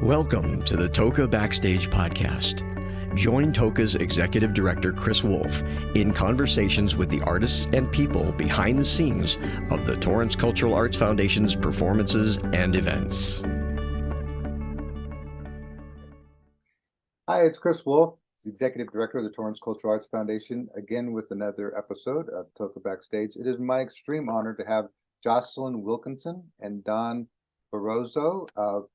Welcome to the TOCA Backstage podcast. Join TOCA's Executive Director, Chris Wolf, in conversations with the artists and people behind the scenes of the Torrance Cultural Arts Foundation's performances and events. Hi, it's Chris Wolf, Executive Director of the Torrance Cultural Arts Foundation, again with another episode of TOCA Backstage. It is my extreme honor to have Joselyn Wilkinson and Don Barrozo of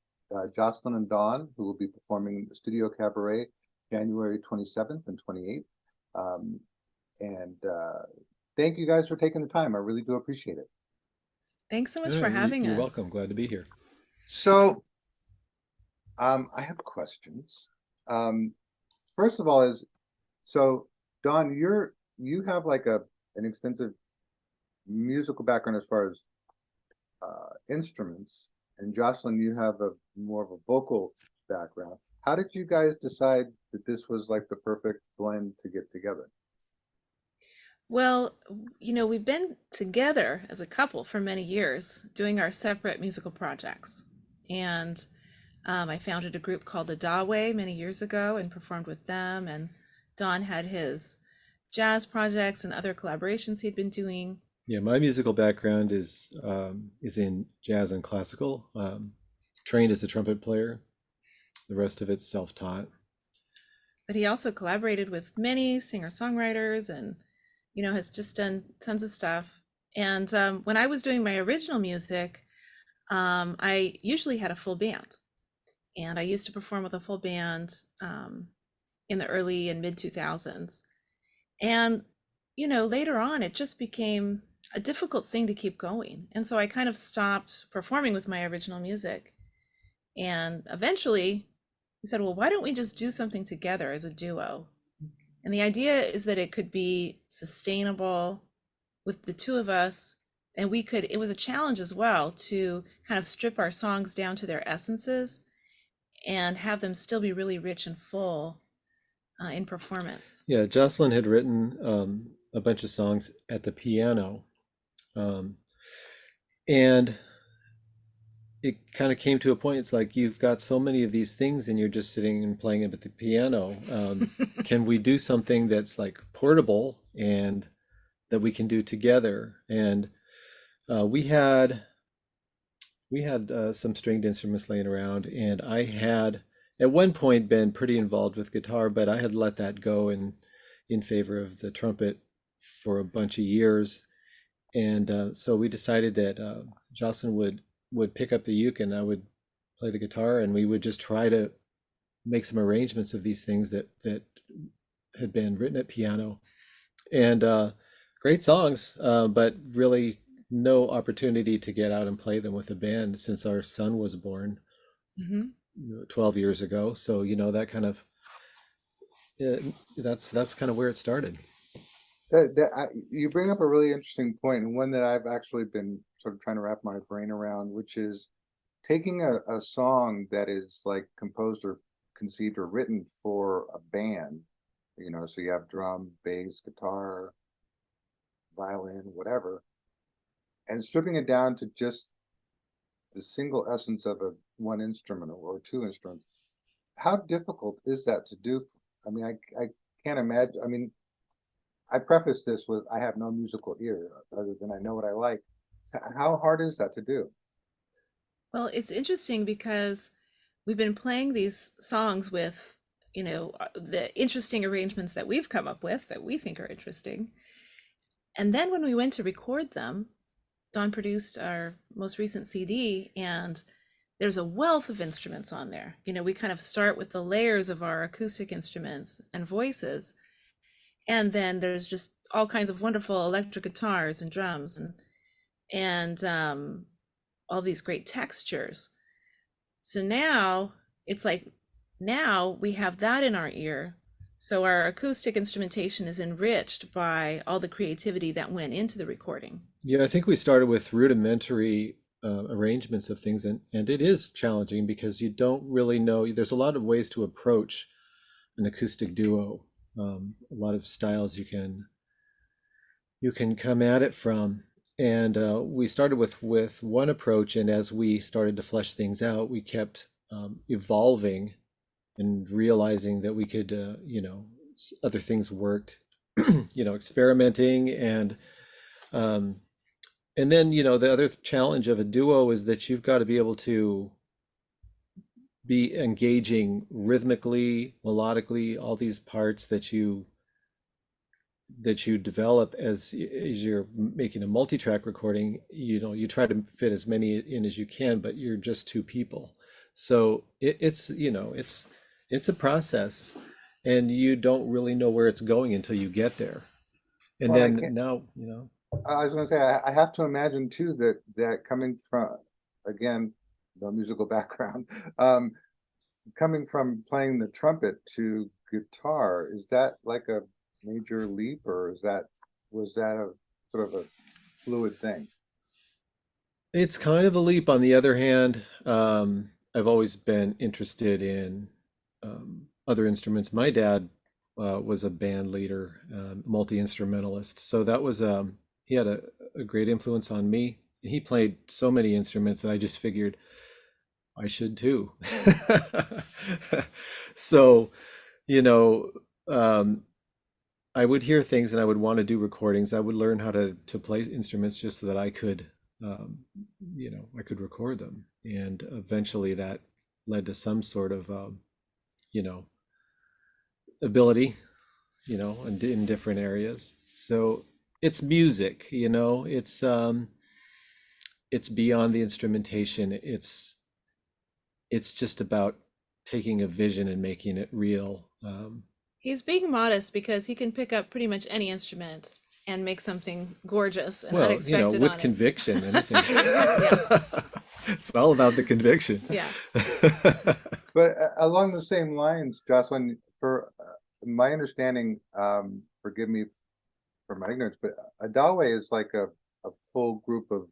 Joselyn and Don, who will be performing the Studio Cabaret January 27th and 28th. Thank you guys for taking the time. I really do appreciate it. Thanks so much for having us. You're welcome. Glad to be here. So I have questions. First of all Don, you have like an extensive musical background as far as instruments, and Joselyn, you have more of a vocal background. How did you guys decide that this was like the perfect blend to get together? Well, we've been together as a couple for many years doing our separate musical projects. And I founded a group called ADAAWE many years ago and performed with them. And Don had his jazz projects and other collaborations he'd been doing. Yeah, my musical background is in jazz and classical. Trained as a trumpet player. The rest of it's self-taught. But he also collaborated with many singer-songwriters and, has just done tons of stuff. And when I was doing my original music, I usually had a full band. And I used to perform with a full band in the early and mid 2000s. And, later on, it just became a difficult thing to keep going. And so I kind of stopped performing with my original music. And eventually we said, well, why don't we just do something together as a duo? And the idea is that it could be sustainable with the two of us. And it was a challenge as well to kind of strip our songs down to their essences and have them still be really rich and full in performance. Yeah, Joselyn had written a bunch of songs at the piano. And it kind of came to a point, it's like, you've got so many of these things and you're just sitting and playing them at the piano. Can we do something that's like portable and that we can do together? And we had some stringed instruments laying around, and I had at one point been pretty involved with guitar, but I had let that go in favor of the trumpet for a bunch of years. And so we decided that Joselyn would pick up the uke and I would play the guitar, and we would just try to make some arrangements of these things that had been written at piano. And great songs, but really no opportunity to get out and play them with a band since our son was born 12 years ago. So, that kind of, that's kind of where it started. You bring up a really interesting point, and one that I've actually been sort of trying to wrap my brain around, which is taking a song that is like composed or conceived or written for a band, so you have drum, bass, guitar, violin, whatever, and stripping it down to just the single essence of one instrument or two instruments. How difficult is that to do? I mean, I can't imagine. I mean, I preface this with, I have no musical ear other than I know what I like. How hard is that to do? Well, it's interesting because we've been playing these songs with, the interesting arrangements that we've come up with that we think are interesting. And then when we went to record them, Don produced our most recent CD, and there's a wealth of instruments on there. We kind of start with the layers of our acoustic instruments and voices. And then there's just all kinds of wonderful electric guitars and drums and all these great textures. So now it's like, now we have that in our ear. So our acoustic instrumentation is enriched by all the creativity that went into the recording. Yeah, I think we started with rudimentary arrangements of things, and it is challenging because you don't really know. There's a lot of ways to approach an acoustic duo. A lot of styles you can come at it from, and we started with one approach, and as we started to flesh things out, we kept evolving and realizing that we could, other things worked, experimenting um, and then, the other challenge of a duo is that you've got to be able to be engaging rhythmically, melodically, all these parts that you develop as you're making a multi-track recording. You try to fit as many in as you can, but you're just two people. So it's a process, and you don't really know where it's going until you get there. And Well, I then can't. now, I was going to say, I have to imagine too that coming from, again, the musical background, coming from playing the trumpet to guitar, is that like a major leap, or was that a sort of a fluid thing? it's kind of a leap. On the other hand, I've always been interested in other instruments. My dad was a band leader, multi-instrumentalist. So that was he had a great influence on me. He played so many instruments that I just figured I should too. So, you know, um, I would hear things and I would want to do recordings. I would learn how to play instruments just so that I could, um, I could record them. And eventually that led to some sort of, you know, ability, in different areas. So it's music, it's beyond the instrumentation. It's just about taking a vision and making it real. He's being modest because he can pick up pretty much any instrument and make something gorgeous and Well, unexpected with on it. conviction, anything. Yeah, It's all about the conviction. yeah. But along the same lines, Jocelyn, for my understanding, forgive me for my ignorance, but ADAAWE is like a full group of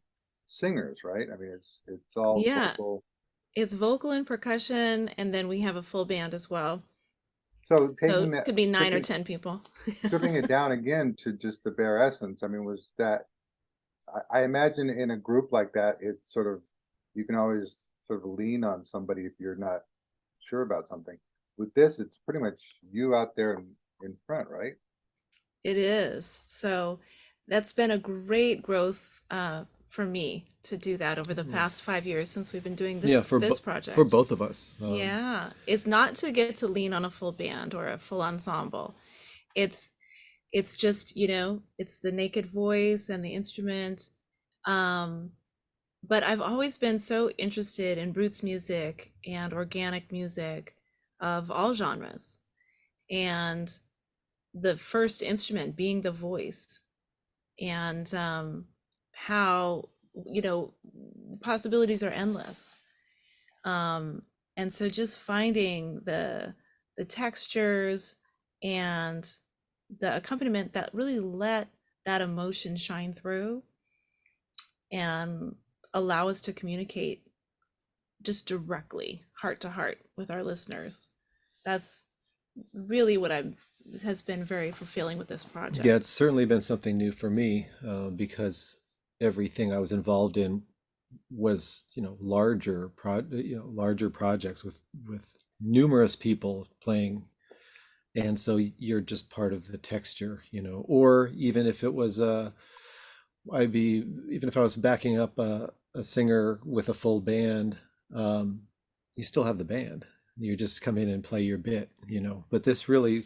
singers, right? I mean, it's all Yeah, vocal. it's vocal and percussion, and then we have a full band as well. So So taking it that, could be 9 or 10 people. stripping it down again to just the bare essence. I mean, was that, I imagine in a group like that, it's sort of, you can always sort of lean on somebody if you're not sure about something. With this, it's pretty much you out there in front, right? It is. So that's been a great growth for me to do that over the past 5 years since we've been doing Yeah, this for project. both of us. Yeah, it's not to get to lean on a full band or a full ensemble. It's it's just, it's the naked voice and the instrument. Um, but I've always been so interested in roots music and organic music of all genres. And the first instrument being the voice, and how, possibilities are endless. Um, and so just finding the textures and the accompaniment that really let that emotion shine through and allow us to communicate just directly, heart to heart, with our listeners. That's really what I'm has been very fulfilling with this Yeah, project. it's certainly been something new for me, because everything I was involved in was, larger projects with numerous people playing, and so you're just part of the texture, or even if it was even if I was backing up a singer with a full band, um, you still have the band. You just come in and play your bit, But this really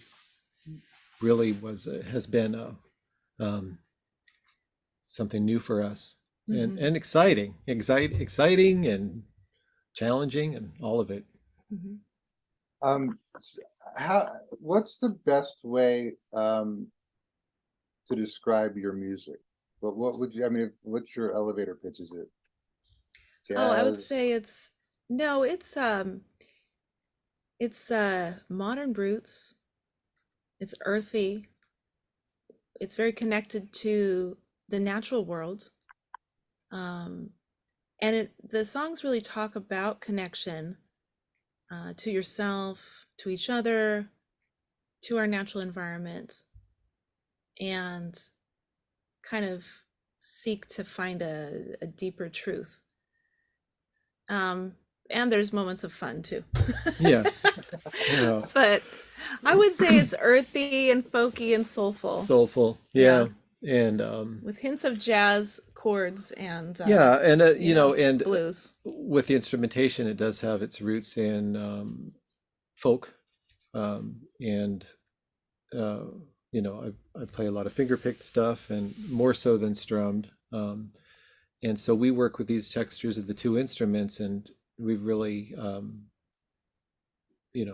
has been um, something new for us, and Hmm. exciting and challenging and all of it. Hmm. S- how, what's the best way to describe your music? What would you, I mean, what's your elevator pitch? Is it Oh, I would jazz? say it's no, it's modern roots. It's earthy. It's very connected to the natural world. Um, and the songs really talk about connection to yourself, to each other, to our natural environment, and kind of seek to find a deeper truth. Um, and there's moments of fun too. Yeah. Yeah. But I would say it's earthy and folky and soulful. Soulful. Yeah. Yeah. And With hints of jazz chords and yeah, and you know, and blues. with the instrumentation, it does have its roots in folk, and uh, I play a lot of finger-picked stuff, and more so than strummed. And so we work with these textures of the two instruments, and we've really,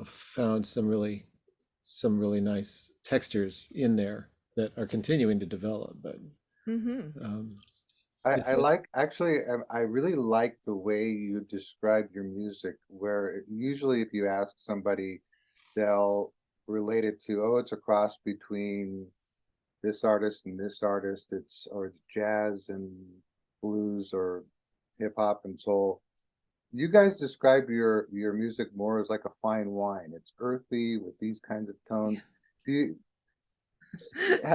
found some really nice textures in there that are continuing to develop. But um, it's I like actually I really like the way you describe your music, where usually if you ask somebody, they'll relate it to, oh, it's a cross between this artist and this artist, or it's jazz and blues or hip hop and soul. You guys describe your music more as like a fine wine. It's earthy with these kinds of tones. Do you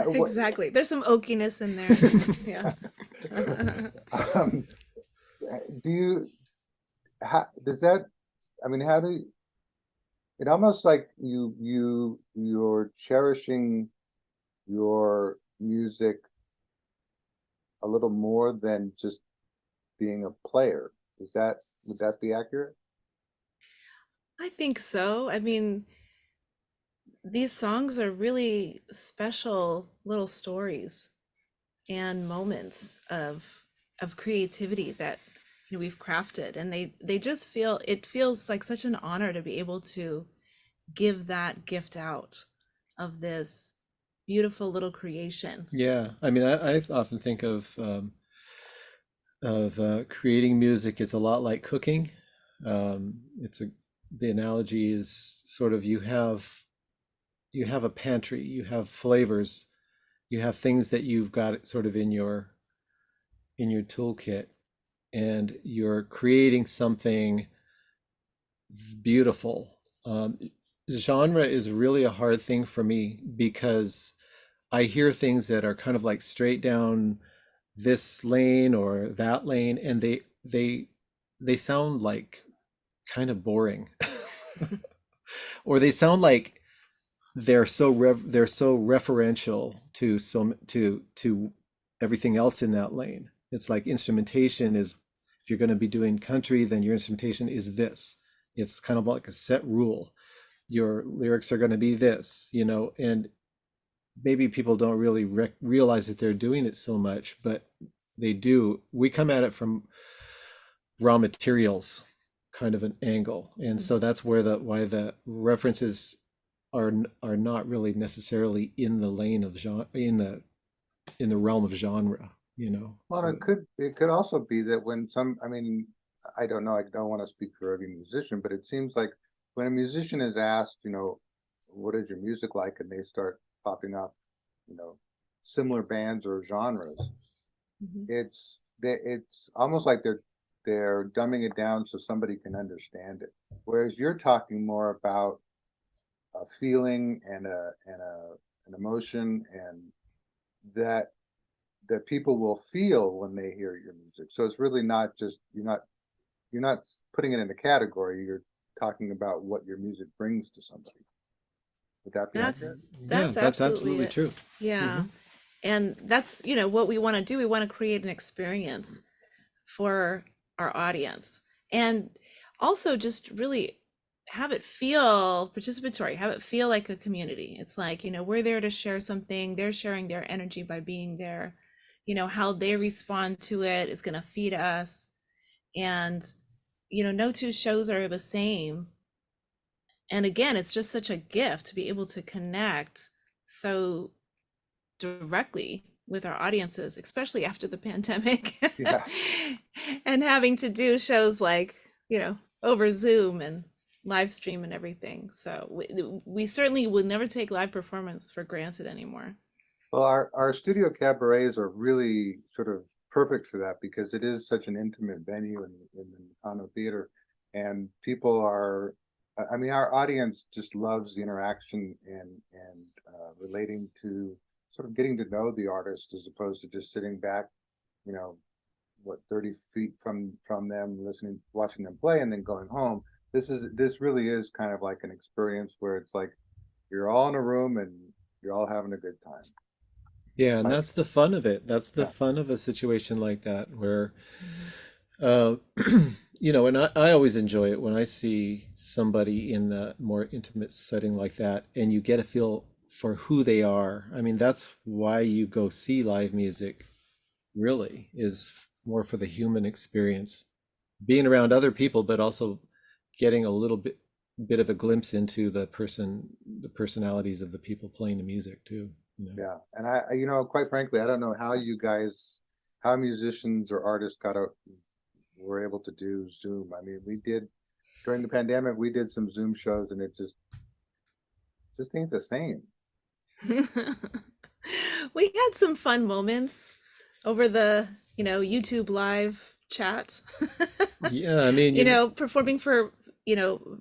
what Exactly. There's some oakiness in there. Yeah. um, do you how does that I mean how do you, it almost like you're cherishing your music a little more than just being a player. Would that be accurate? I think so. I mean, these songs are really special little stories and moments of creativity that we've crafted, and they just it feels like such an honor to be able to give that gift out of this beautiful little creation. yeah, I mean, I often think of creating music is a lot like cooking. It's a The analogy is sort of you have a pantry, you have flavors, you have things that you've got sort of in your toolkit, and you're creating something beautiful. Genre is really a hard thing for me because I hear things that are kind of like straight down this lane or that lane, and they sound like kind of boring, or they sound like they're so referential to everything else in that lane. It's like instrumentation is, if you're going to be doing country, then your instrumentation is this. It's kind of like a set rule. Your lyrics are going to be this, and maybe people don't really realize that they're doing it so much, but they do. We come at it from raw materials kind of an angle, and so that's where why the references are not really necessarily in the lane of genre, in the realm of genre. Well, So it could also be that when I mean, I don't know, I don't want to speak for every musician, but it seems like when a musician is asked, what is your music like, and they start popping up, you know, similar bands or genres, Mhm. it's almost like they're dumbing it down so somebody can understand it. Whereas you're talking more about a feeling and an emotion, and that people will feel when they hear your music. So it's really not just you're not putting it in a category. You're talking about what your music brings to somebody. Would that be That's accurate? yeah, that's that's absolutely absolutely it. true. Yeah. And that's, what we want to do. We want to create an experience for our audience. And also just really have it feel participatory, have it feel like a community. It's like, we're there to share something, they're sharing their energy by being there. How they respond to it is going to feed us. And, no two shows are the same. And again, it's just such a gift to be able to connect so directly with our audiences, especially after the pandemic. Yeah. And having to do shows like, over Zoom and live stream and everything. So we certainly would never take live performance for granted anymore. Well, our studio cabarets are really sort of perfect for that because it is such an intimate venue in the Nakano Theatre, and people are. I mean, our audience just loves the interaction and relating to, sort of getting to know the artist as opposed to just sitting back, you know, what, 30 feet from them, watching them play, and then going home. This really is kind of like an experience where it's like you're all in a room and you're all having a good time. Yeah, and Like, that's the fun of it. That's the yeah, fun of a situation like that where Mhm. uh and I always enjoy it when I see somebody in a more intimate setting like that and you get a feel for who they are. I mean, that's why you go see live music, really, is more for the human experience. Being around other people, but also getting a little bit of a glimpse into the personalities of the people playing the music too, you know. yeah. And quite frankly, I don't know how musicians or artists were able to do Zoom. I mean, we did during the pandemic, we did some Zoom shows, and it just ain't the same. We had some fun moments over the, YouTube live chat. Yeah, I mean, Performing for,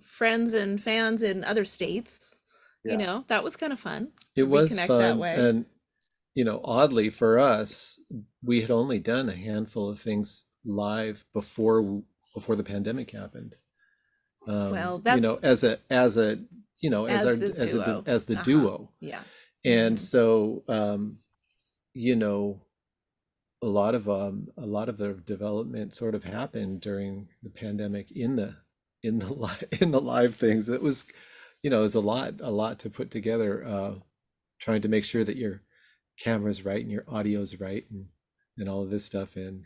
friends and fans in other states. Yeah, That was kind of fun it to was reconnect that fun, way. and oddly for us, we had only done a handful of things live before the pandemic happened. Well, that's As as the duo. the Uh-huh. duo, Yeah. and Mhm. so you know, a lot of the development sort of happened during the pandemic in the live things. It was a lot to put together, trying to make sure that your camera's right and your audio's right and all of this stuff. And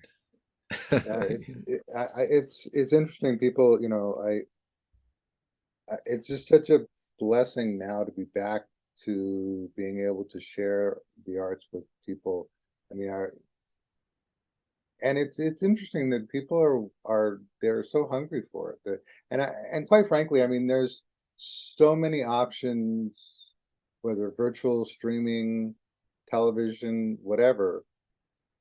yeah. It's interesting. People, it's just such a blessing now to be back to being able to share the arts with people. I mean, and it's interesting that people they're so hungry for it. And quite frankly, I mean, there's so many options, whether virtual streaming, television, whatever.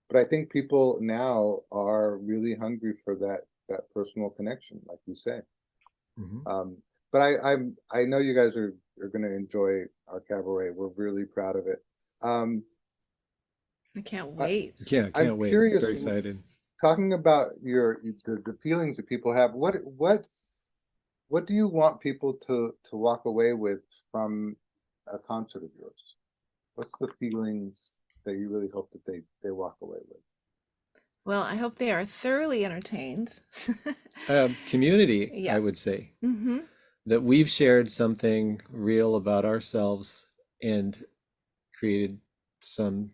But I think people now are really hungry for that personal connection, like you say. Mhm. Um, but I know you guys are going to enjoy our cabaret. We're really proud of it. Um, I can't I, wait. Yeah, I'm can't wait. curious, Very excited. talking about the feelings that people have. What do you want people to walk away with from a concert of yours? What's the feelings that you really hope that they walk away with? Well, I hope they are thoroughly entertained. Community, I Yeah. would say, Hmm. that we've shared something real about ourselves and created some,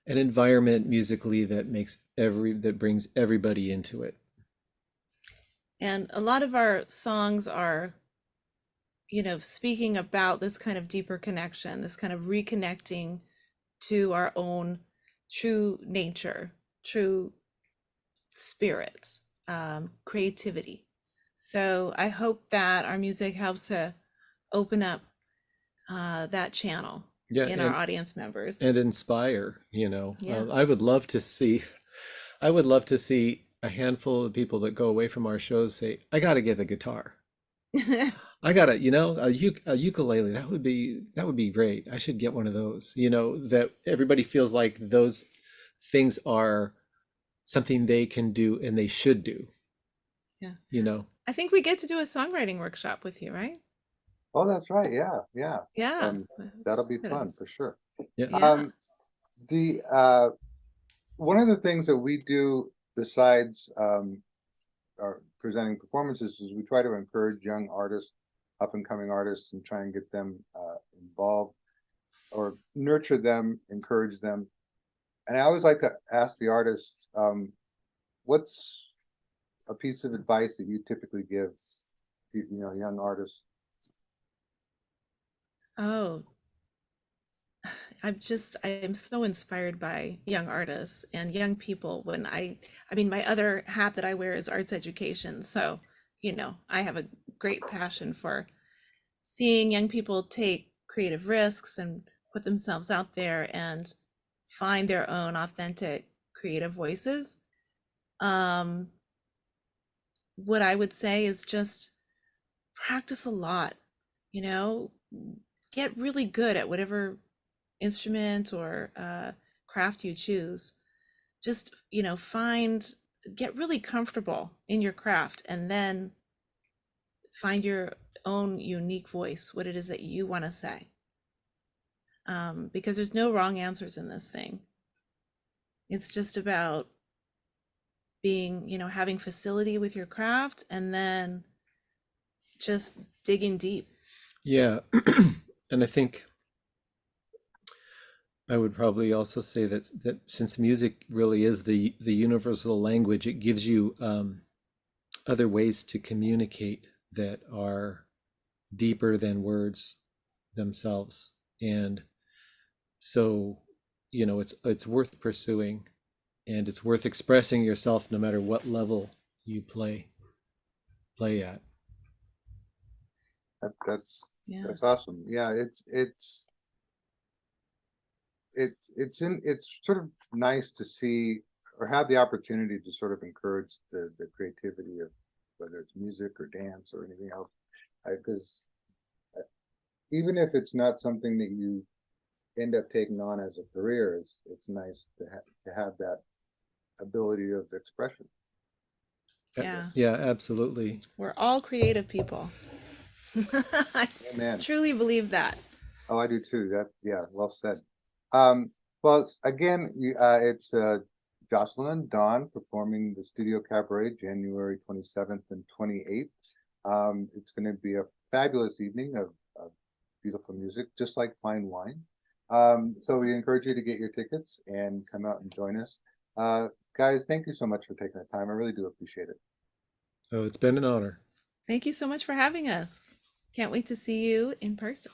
an environment musically that brings everybody into it. And a lot of our songs are, speaking about this kind of deeper connection, this kind of reconnecting to our own true nature, true spirit, creativity. So I hope that our music helps to open up that channel Yeah, in our audience members. and inspire, Yeah. I would love to see a handful of people that go away from our shows say, I got to get a guitar. I got to, a ukulele. That would be great. I should get one of those. That everybody feels like those things are something they can do and they should do, Yeah. I think we get to do a songwriting workshop with you, right? Oh, that's right. Yeah, yeah. Yeah. Um, that'll be fun for sure. Yeah. Yeah. The one of the things that we do besides our presenting performances is we try to encourage young artists, up and coming artists, and try and get them involved or nurture them, encourage them. And I always like to ask the artists, what's a piece of advice that you typically give, young artists? Oh, I am so inspired by young artists and young people when I mean, my other hat that I wear is arts education. So, I have a great passion for seeing young people take creative risks and put themselves out there and find their own authentic creative voices. Um, what I would say is just practice a lot, you know, get really good at whatever instrument or craft you choose. just, get really comfortable in your craft, and then find your own unique voice, what it is that you want to say. Because there's no wrong answers in this thing. It's just about being, having facility with your craft, and then just digging deep. Yeah. And I think I would probably also say that since music really is the universal language, it gives you other ways to communicate that are deeper than words themselves. And so, it's worth pursuing, and it's worth expressing yourself no matter what level you play at. That's Yeah. that's awesome. Yeah, it's sort of nice to see or have the opportunity to sort of encourage the creativity of whether it's music or dance or anything else. Because even if it's not something that you end up taking on as a career, it's nice to have that ability of expression. Yeah. Yeah, absolutely. We're all creative people. I Amen. truly believe that. Oh, I do too. Yeah, well said. Well, again, it's Joselyn Don performing the Studio Cabaret January 27th and 28th. It's going to be a fabulous evening of beautiful music, just like fine wine. So we encourage you to get your tickets and come out and join us. Guys, thank you so much for taking the time. I really do appreciate it. Oh, it's been an honor. Thank you so much for having us. Can't wait to see you in person.